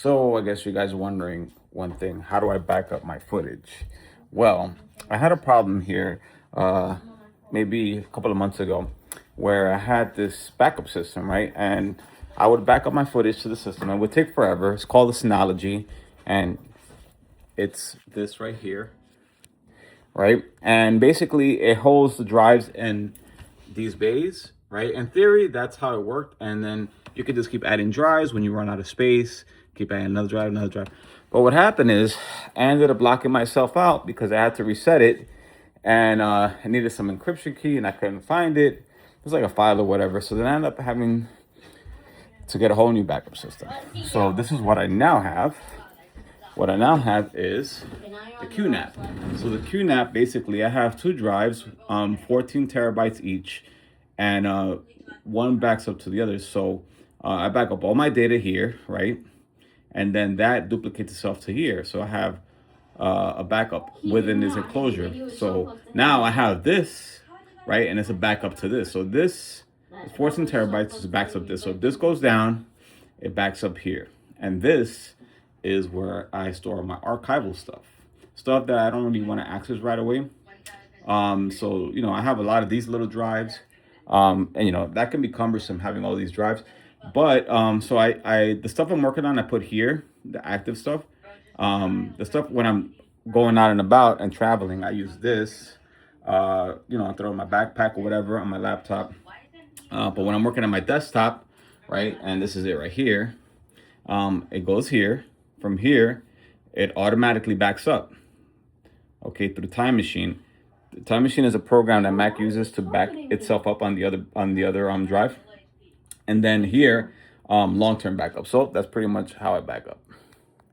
So I guess you guys are wondering one thing: how do I back up my footage? Well, I had a problem here, maybe a couple of months ago, where I had this backup system, right? And I would back up my footage to the system. It would take forever. It's called the Synology, and it's this right here, right? And basically, it holds the drives in these bays, right? In theory, that's how it worked. And then you could just keep adding drives when you run out of space, keep adding another drive, another drive. But what happened is I ended up blocking myself out because I had to reset it, and I needed some encryption key and I couldn't find it. It was like a file or whatever. So then I ended up having to get a whole new backup system. So this is what I now have. What I now have is the QNAP. So the QNAP, basically, I have two drives, 14 terabytes each, and one backs up to the other. So I back up all my data here, right? And then that duplicates itself to here. So I have a backup within this enclosure. So now I have this, right? And it's a backup to this. So this is 14 terabytes, it backs up this. So if this goes down, it backs up here. And this is where I store my archival stuff that I don't really want to access right away. So, I have a lot of these little drives, and, that can be cumbersome having all these drives. But, so the stuff I'm working on, I put here, the active stuff. The stuff when I'm going out and about and traveling, I use this, I throw in my backpack or whatever on my laptop. But when I'm working on my desktop, right, and this is it right here, it goes here. From here, it automatically backs up, okay, through the Time Machine. The Time Machine is a program that Mac uses to back itself up on the other drive. And then here, long-term backup. So that's pretty much how I back up.